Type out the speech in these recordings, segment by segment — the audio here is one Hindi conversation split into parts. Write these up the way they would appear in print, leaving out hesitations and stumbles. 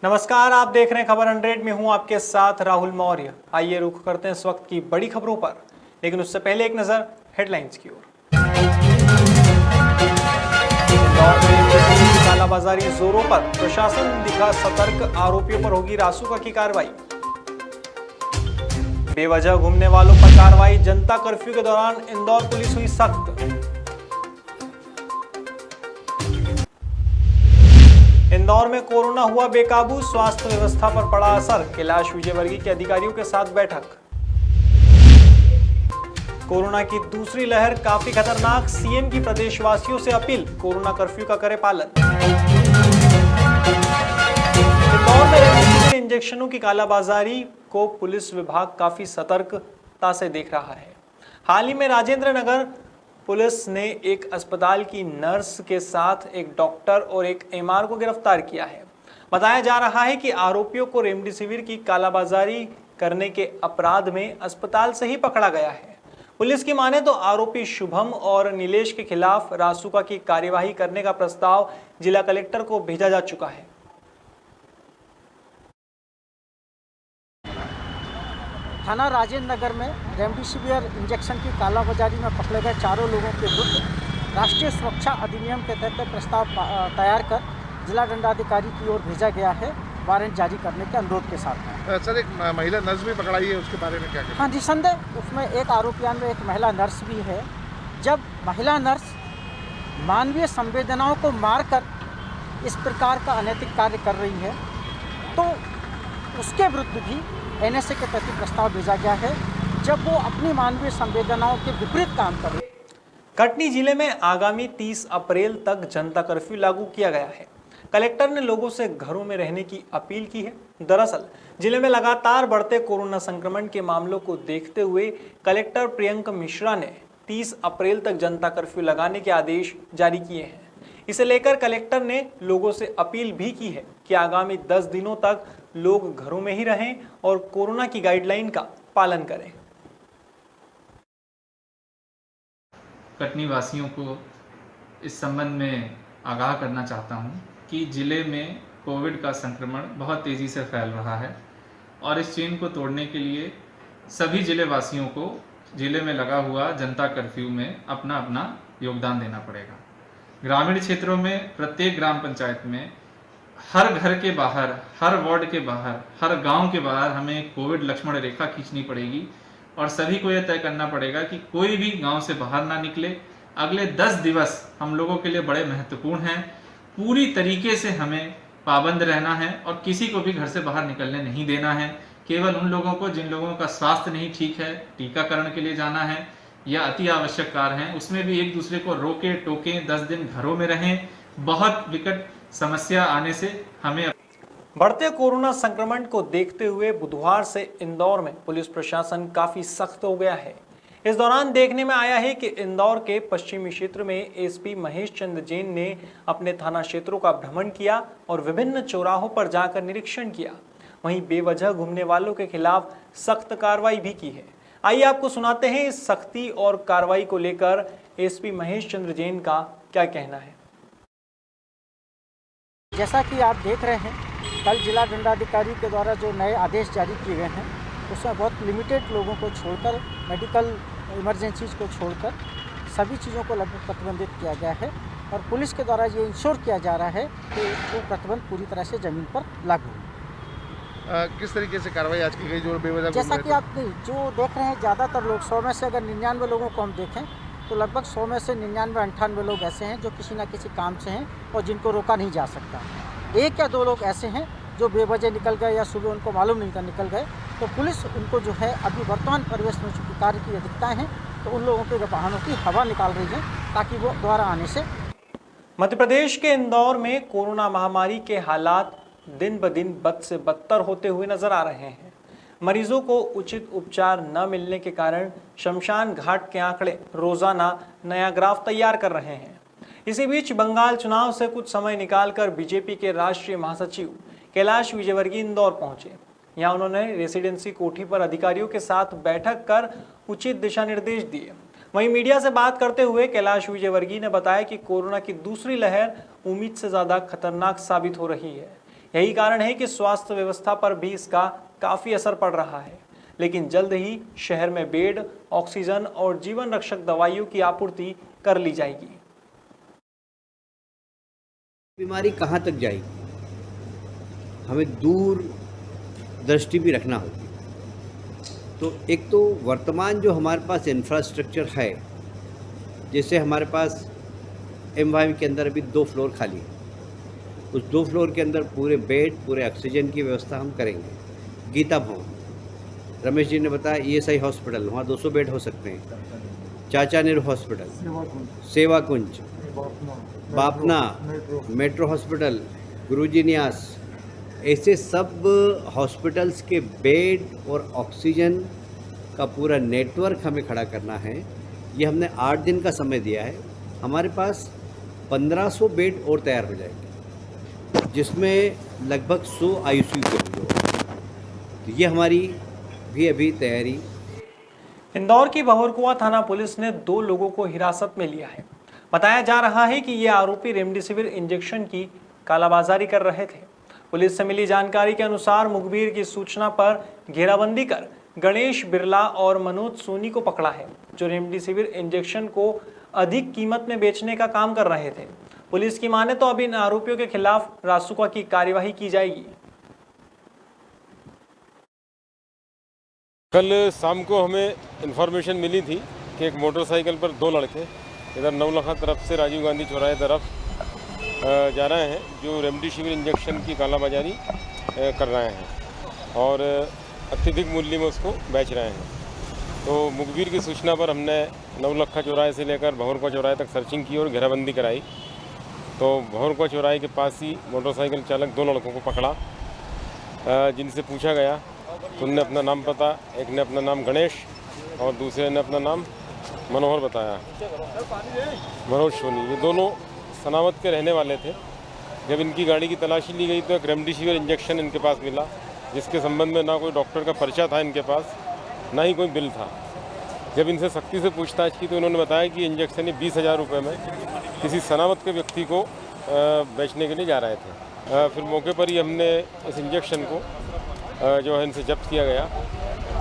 नमस्कार, आप देख रहे हैं खबर 100 में हूं आपके साथ राहुल मौर्य। आइए रुख करते हैं इस वक्त की बड़ी खबरों पर, लेकिन उससे पहले एक नजर हेडलाइंस की ओर। इंदौर में कालाबाजारी जोरों पर, प्रशासन दिखा सतर्क, आरोपियों पर होगी रासुका की कार्रवाई। बेवजह घूमने वालों पर कार्रवाई, जनता कर्फ्यू के दौरान इंदौर पुलिस हुई सख्त। इंदौर में कोरोना हुआ बेकाबू, स्वास्थ्य व्यवस्था पर पड़ा असर, कैलाश विजयवर्गीय के अधिकारियों के साथ बैठक। कोरोना की दूसरी लहर काफी खतरनाक, सीएम की प्रदेशवासियों से अपील, कोरोना कर्फ्यू का करे पालन। इंदौर में रेमडेसिविर इंजेक्शनों की कालाबाजारी को पुलिस विभाग काफी सतर्कता से देख रहा है। हाल ही में राजेंद्र नगर पुलिस ने एक अस्पताल की नर्स के साथ एक डॉक्टर और एक एमआर को गिरफ्तार किया है। बताया जा रहा है कि आरोपियों को रेमडेसिविर की कालाबाजारी करने के अपराध में अस्पताल से ही पकड़ा गया है। पुलिस की माने तो आरोपी शुभम और नीलेश के खिलाफ रासुका की कार्यवाही करने का प्रस्ताव जिला कलेक्टर को भेजा जा चुका है। थाना राजेंद्र नगर में रेमडेसिविर इंजेक्शन की कालाबाजारी में पकड़े गए चारों लोगों के विरुद्ध राष्ट्रीय सुरक्षा अधिनियम के तहत प्रस्ताव तैयार कर जिला दंडाधिकारी की ओर भेजा गया है, वारंट जारी करने के अनुरोध के साथ। सर, एक महिला नर्स भी पकड़ाई है, उसके बारे में क्या कहते हैं? हाँ, निसंदेह उसमें एक आरोपियों में एक महिला नर्स भी है। जब महिला नर्स मानवीय संवेदनाओं को मारकर इस प्रकार का अनैतिक कार्य कर रही है तो उसके विरुद्ध भी एनएसए के प्रति प्रस्ताव भेजा गया है, जब वो अपनी मानवीय संवेदनाओं के विपरीत काम कर रहे। कटनी जिले में आगामी 30 अप्रैल तक जनता कर्फ्यू लागू किया गया है। कलेक्टर ने लोगों से घरों में रहने की अपील की है। दरअसल जिले में लगातार बढ़ते कोरोना संक्रमण के मामलों को देखते हुए कलेक्टर प्रियंका मिश्रा ने 30 अप्रैल तक जनता कर्फ्यू लगाने के आदेश जारी किए हैं। इसे लेकर कलेक्टर ने लोगों से अपील भी की है कि आगामी 10 दिनों तक लोग घरों में ही रहें और कोरोना की गाइडलाइन का पालन करें। कटनी वासियों को इस संबंध में आगाह करना चाहता हूं कि जिले में कोविड का संक्रमण बहुत तेज़ी से फैल रहा है और इस चेन को तोड़ने के लिए सभी जिले वासियों को जिले में लगा हुआ जनता कर्फ्यू में अपना अपना योगदान देना पड़ेगा। ग्रामीण क्षेत्रों में प्रत्येक ग्राम पंचायत में हर घर के बाहर, हर वार्ड के बाहर, हर गांव के बाहर हमें कोविड लक्ष्मण रेखा खींचनी पड़ेगी और सभी को यह तय करना पड़ेगा कि कोई भी गांव से बाहर ना निकले। अगले 10 दिवस हम लोगों के लिए बड़े महत्वपूर्ण हैं। पूरी तरीके से हमें पाबंद रहना है और किसी को भी घर से बाहर निकलने नहीं देना है। केवल उन लोगों को जिन लोगों का स्वास्थ्य नहीं ठीक है, टीकाकरण के लिए जाना है या अति आवश्यक कार्य हैं, उसमें भी एक दूसरे को रोके टोके 10 दिन घरों में रहें। बहुत विकट समस्या आने से हमें बढ़ते कोरोना संक्रमण को देखते हुए बुधवार से इंदौर में पुलिस प्रशासन काफी सख्त हो गया है। इस दौरान देखने में आया है कि इंदौर के पश्चिमी क्षेत्र में एसपी महेश चंद्र जैन ने अपने थाना क्षेत्रों का भ्रमण किया और विभिन्न चौराहों पर जाकर निरीक्षण किया। वहीं बेवजह घूमने वालों के खिलाफ सख्त कार्रवाई भी की है। आइए आपको सुनाते हैं इस सख्ती और कार्रवाई को लेकर एसपी महेश चंद्र जैन का क्या कहना है। जैसा कि आप देख रहे हैं, कल जिला दंडाधिकारी के द्वारा जो नए आदेश जारी किए गए हैं उसमें बहुत लिमिटेड लोगों को छोड़कर, मेडिकल इमरजेंसीज को छोड़कर सभी चीज़ों को लगभग प्रतिबंधित किया गया है और पुलिस के द्वारा ये इंश्योर किया जा रहा है कि वो प्रतिबंध पूरी तरह से ज़मीन पर लागू हो। किस तरीके से कार्रवाई आज की गई जो बेवजह? जैसा कि आप जो देख रहे हैं, ज़्यादातर लोग 100 में से अगर 99 लोगों को हम देखें तो लगभग 100 में से 99-98 लोग ऐसे हैं जो किसी न किसी काम से हैं और जिनको रोका नहीं जा सकता। 1 या 2 लोग ऐसे हैं जो बेवजह निकल गए या सुबह उनको मालूम नहीं था निकल गए, तो पुलिस उनको जो है अभी वर्तमान परिवेश में चूँकि कार्य की अधिकताएँ हैं तो उन लोगों के वाहनों की हवा निकाल रही है ताकि वो दोबारा आने से। मध्य प्रदेश के इंदौर में कोरोना महामारी के हालात दिन ब दिन बद से बदतर होते हुए नजर आ रहे हैं। मरीजों को उचित उपचार न मिलने के कारण शमशान घाट के आंकड़े रोजाना नया ग्राफ तैयार कर रहे हैं। इसी बीच बंगाल चुनाव से कुछ समय निकालकर बीजेपी के राष्ट्रीय महासचिव कैलाश विजयवर्गीय इंदौर पहुंचे। यहां उन्होंने रेसिडेंसी कोठी पर अधिकारियों के साथ बैठक कर उचित दिशा निर्देश दिए। वहीं मीडिया से बात करते हुए कैलाश विजयवर्गीय ने बताया कि कोरोना की दूसरी लहर उम्मीद से ज्यादा खतरनाक साबित हो रही है। यही कारण है कि स्वास्थ्य व्यवस्था पर भी इसका काफी असर पड़ रहा है, लेकिन जल्द ही शहर में बेड, ऑक्सीजन और जीवन रक्षक दवाइयों की आपूर्ति कर ली जाएगी। बीमारी कहाँ तक जाएगी, हमें दूर दृष्टि भी रखना होगी। तो एक तो वर्तमान जो हमारे पास इंफ्रास्ट्रक्चर है, जैसे हमारे पास एमवाई के अंदर अभी 2 फ्लोर खाली है, उस 2 फ्लोर के अंदर पूरे बेड, पूरे ऑक्सीजन की व्यवस्था हम करेंगे। गीता भवन, रमेश जी ने बताया ESI हॉस्पिटल, वहाँ 200 बेड हो सकते हैं। चाचा नेहरू हॉस्पिटल, सेवा कुंज, बापना, मेट्रो हॉस्पिटल, गुरुजी न्यास, ऐसे सब हॉस्पिटल्स के बेड और ऑक्सीजन का पूरा नेटवर्क हमें खड़ा करना है। ये हमने 8 दिन का समय दिया है। हमारे पास 1500 बेड और तैयार हो जाएंगे, जिसमें लगभग 100 ICU के होंगे। तो ये हमारी भी अभी तैयारी। इंदौर की बहोरकुआ थाना पुलिस ने 2 लोगों को हिरासत में लिया है। बताया जा रहा है कि ये आरोपी रेमडेसिविर इंजेक्शन की कालाबाजारी कर रहे थे। पुलिस से मिली जानकारी के अनुसार मुखबिर की सूचना पर घेराबंदी कर गणेश बिरला और मनोज सोनी को पकड़ा है, जो रेमडेसिविर इंजेक्शन को अधिक कीमत में बेचने का काम कर रहे थे। पुलिस की माने तो अब इन आरोपियों के खिलाफ रासुका की कार्यवाही की जाएगी। कल शाम को हमें इन्फॉर्मेशन मिली थी कि एक मोटरसाइकिल पर 2 लड़के इधर नवलखा तरफ से राजीव गांधी चौराहे तरफ जा रहे हैं, जो रेमडेसिविर इंजेक्शन की कालाबाजारी कर रहे हैं और अत्यधिक मूल्य में उसको बेच रहे हैं। तो मुखबिर की सूचना पर हमने नवलखा चौराहे से लेकर बहोरकुआ चौराहे तक सर्चिंग की और घेराबंदी कराई। तो बहोरकुआ चौराहे के पास ही मोटरसाइकिल चालक 2 लड़कों को पकड़ा, जिनसे पूछा गया तो उनने अपना नाम पता, एक ने अपना नाम गणेश और दूसरे ने अपना नाम मनोहर बताया, मनोज सोनी। ये दोनों सनावत के रहने वाले थे। जब इनकी गाड़ी की तलाशी ली गई तो एक रेमडेसिविर इंजेक्शन इनके पास मिला, जिसके संबंध में ना कोई डॉक्टर का पर्चा था इनके पास, ना ही कोई बिल था। जब इनसे सख्ती से पूछताछ की तो इन्होंने बताया कि इंजेक्शन ये 20,000 रुपये में किसी सनावत के व्यक्ति को बेचने के लिए जा रहे थे। फिर मौके पर ही हमने इस इंजेक्शन को जो है इनसे जब्त किया गया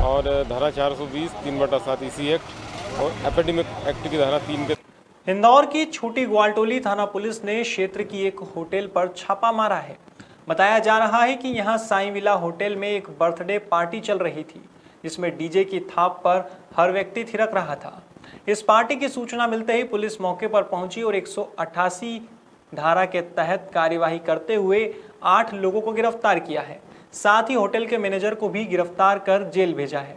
और धारा 420 3/7 EC एक्ट और एपिडेमिक एक्ट की धारा 3 के। इंदौर की छोटी ग्वालटोली थाना पुलिस ने क्षेत्र की एक होटल पर छापा मारा है। बताया जा रहा है कि यहां साईं विला होटल में एक बर्थडे पार्टी चल रही थी, जिसमें डीजे की थाप पर हर व्यक्ति थिरक रहा था। इस पार्टी की सूचना मिलते ही पुलिस मौके पर पहुंची और 188 धारा के तहत कार्यवाही करते हुए 8 लोगों को गिरफ्तार किया है। साथ ही होटल के मैनेजर को भी गिरफ्तार कर जेल भेजा है।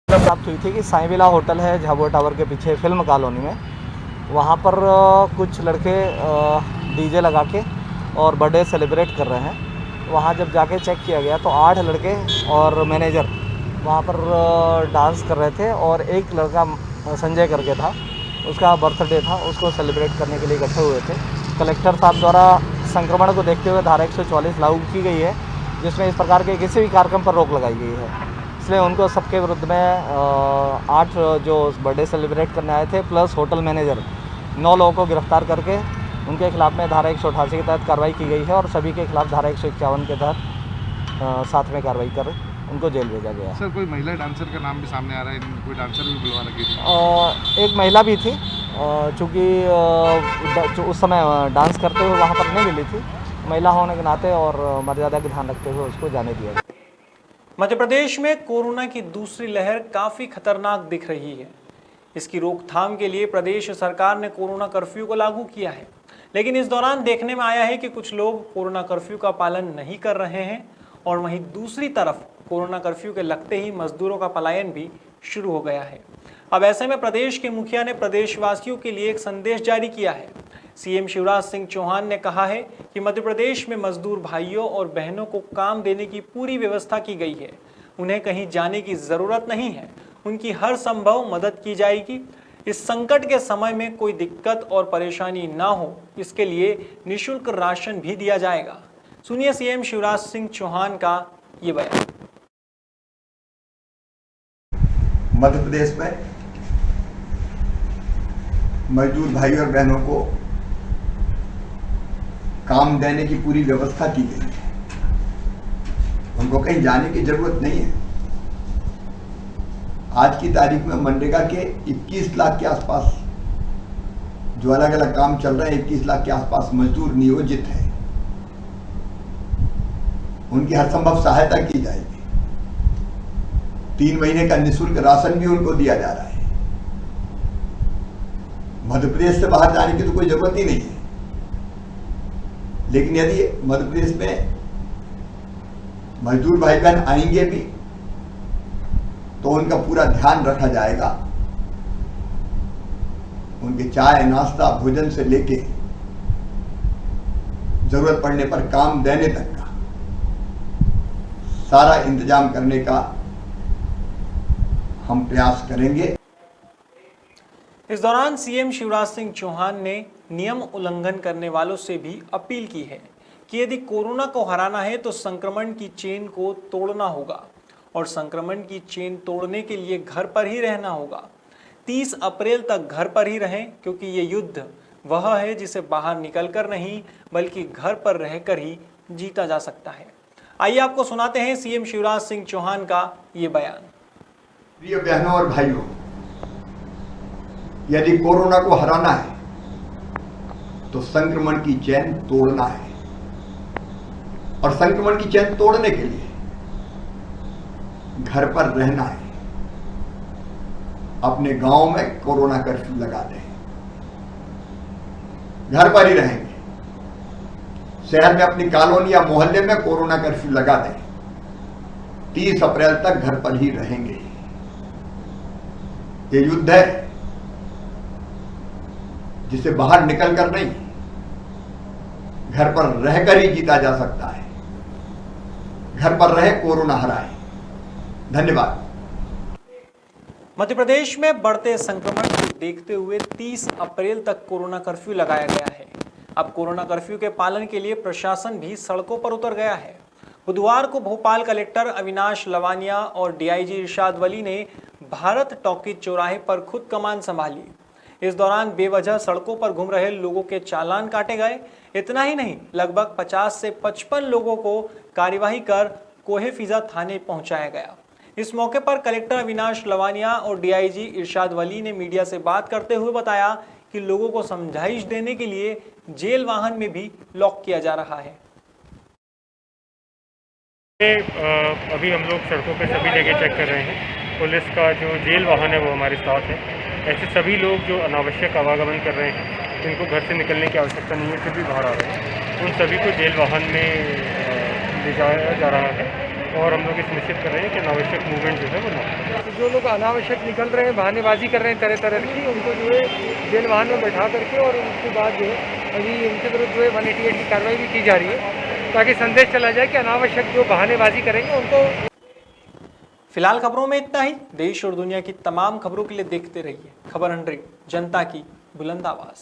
प्राप्त हुई थी कि साईं विला होटल है झाबुआ टावर के पीछे फिल्म कॉलोनी में, वहाँ पर कुछ लड़के डीजे लगा के और बर्थडे सेलिब्रेट कर रहे हैं। वहाँ जब जाके चेक किया गया तो 8 लड़के और मैनेजर वहाँ पर डांस कर रहे थे और एक लड़का संजय करके था, उसका बर्थडे था, उसको सेलिब्रेट करने के लिए इकट्ठे हुए थे। कलेक्टर साहब द्वारा संक्रमण को देखते हुए धारा 144 लागू की गई है, जिसमें इस प्रकार के किसी भी कार्यक्रम पर रोक लगाई गई है। इसलिए उनको सबके विरुद्ध में 8 जो बर्थडे सेलिब्रेट करने आए थे प्लस होटल मैनेजर 9 लोगों को गिरफ्तार करके उनके खिलाफ में धारा 188 के तहत कार्रवाई की गई है और सभी के खिलाफ धारा 151 के तहत साथ में कार्रवाई कर उनको जेल भेजा गया। सर, कोई महिला डांसर का नाम भी सामने आ रहा है, कोई डांसर भी बुलवा रखी? एक महिला भी थी, चूँकि उस समय डांस करते हुए वहाँ पर नहीं मिली थी। महिला होने के नाते और मर्यादा का ध्यान रखते हुए उसको जाने दिया गया। मध्य प्रदेश में कोरोना की दूसरी लहर काफी खतरनाक दिख रही है। इसकी रोकथाम के लिए प्रदेश सरकार ने कोरोना कर्फ्यू को लागू किया है, लेकिन इस दौरान देखने में आया है कि कुछ लोग कोरोना कर्फ्यू का पालन नहीं कर रहे हैं और वहीं दूसरी तरफ कोरोना कर्फ्यू के लगते ही मजदूरों का पलायन भी शुरू हो गया है। अब ऐसे में प्रदेश के मुखिया ने प्रदेशवासियों के लिए एक संदेश जारी किया है। सीएम शिवराज सिंह चौहान ने कहा है कि मध्य प्रदेश में मजदूर भाइयों और बहनों को काम देने की पूरी व्यवस्था की गई है। उन्हें कहीं जाने की जरूरत नहीं है, उनकी हर संभव मदद की जाएगी। इस संकट के समय में कोई दिक्कत और परेशानी ना हो, इसके लिए निःशुल्क राशन भी दिया जाएगा। सुनिए सीएम शिवराज सिंह चौहान का ये बयान। मध्य प्रदेश में मजदूर भाई और बहनों को काम देने की पूरी व्यवस्था की गई है। उनको कहीं जाने की जरूरत नहीं है। आज की तारीख में मनरेगा के 21 लाख के आसपास जो अलग अलग काम चल रहे हैं, 21 लाख के आसपास मजदूर नियोजित हैं। उनकी हर संभव सहायता की जाएगी। 3 महीने का निःशुल्क राशन भी उनको दिया जा रहा है। मध्य प्रदेश से बाहर जाने की तो कोई जरूरत ही नहीं है। लेकिन यदि मध्य प्रदेश में मजदूर भाई बहन आएंगे भी तो उनका पूरा ध्यान रखा जाएगा। उनके चाय नाश्ता भोजन से लेके जरूरत पड़ने पर काम देने तक का सारा इंतजाम करने का हम प्रयास करेंगे। इस दौरान सीएम शिवराज सिंह चौहान ने नियम उल्लंघन करने वालों से भी अपील की है कि यदि कोरोना को हराना है तो संक्रमण की चेन को तोड़ना होगा और संक्रमण की चेन तोड़ने के लिए घर पर ही रहना होगा। 30 अप्रैल तक घर पर ही रहें, क्योंकि ये युद्ध वह है जिसे बाहर निकलकर नहीं बल्कि घर पर रहकर ही जीता जा सकता है। आइए आपको सुनाते हैं सीएम शिवराज सिंह चौहान का ये बयान। प्रिय बहनों और भाइयों, यदि कोरोना को हराना है तो संक्रमण की चेन तोड़ना है और संक्रमण की चेन तोड़ने के लिए घर पर रहना है। अपने गांव में कोरोना कर्फ्यू लगा दें, घर पर ही रहेंगे। शहर में अपनी कॉलोनी या मोहल्ले में कोरोना कर्फ्यू लगा दें। 30 अप्रैल तक घर पर ही रहेंगे। ये युद्ध है जिसे बाहर निकलकर नहीं, घर पर रहकर ही जीता जा सकता है। घर पर रहे, कोरोना हराए। धन्यवाद। मध्य प्रदेश में बढ़ते संक्रमण को देखते हुए 30 अप्रैल तक कोरोना कर्फ्यू लगाया गया है। अब कोरोना कर्फ्यू के पालन के लिए प्रशासन भी सड़कों पर उतर गया है। बुधवार को भोपाल कलेक्टर अविनाश लवानिया और डीआईजी इरशाद वली ने भारत टॉकीज चौराहे पर खुद कमान संभाली। इस दौरान बेवजह सड़कों पर घूम रहे लोगों के चालान काटे गए। इतना ही नहीं, लगभग 50 से 55 लोगों को कार्यवाही कर कोहे फिजा थाने पहुंचाया गया। इस मौके पर कलेक्टर अविनाश लवानिया और डीआईजी इरशाद वली ने मीडिया से बात करते हुए बताया कि लोगों को समझाइश देने के लिए जेल वाहन में भी लॉक किया जा रहा है। अभी हम लोग सड़कों पे सभी जगह चेक कर रहे हैं। पुलिस का जो जेल वाहन है वो हमारे साथ है। ऐसे सभी लोग जो अनावश्यक आवागमन कर रहे हैं, जिनको घर से निकलने की आवश्यकता नहीं है, फिर भी बाहर आ रहे हैं, उन सभी को जेल वाहन में ले जाया जा रहा है और हम लोग ये सुनिश्चित कर रहे हैं कि अनावश्यक मूवमेंट जो है वो ना हो। जो लोग अनावश्यक निकल रहे हैं, बहानेबाजी कर रहे हैं तरह तरह की, उनको जो है जेल वाहन में बैठा करके और उसके बाद जो है अभी उनके विरुद्ध जो है 188 की कार्रवाई भी की जा रही है, ताकि संदेश चला जाए कि अनावश्यक जो बहानेबाजी करेंगे उनको। फिलहाल खबरों में इतना ही। देश और दुनिया की तमाम खबरों के लिए देखते रहिए खबर 100, जनता की बुलंद आवाज।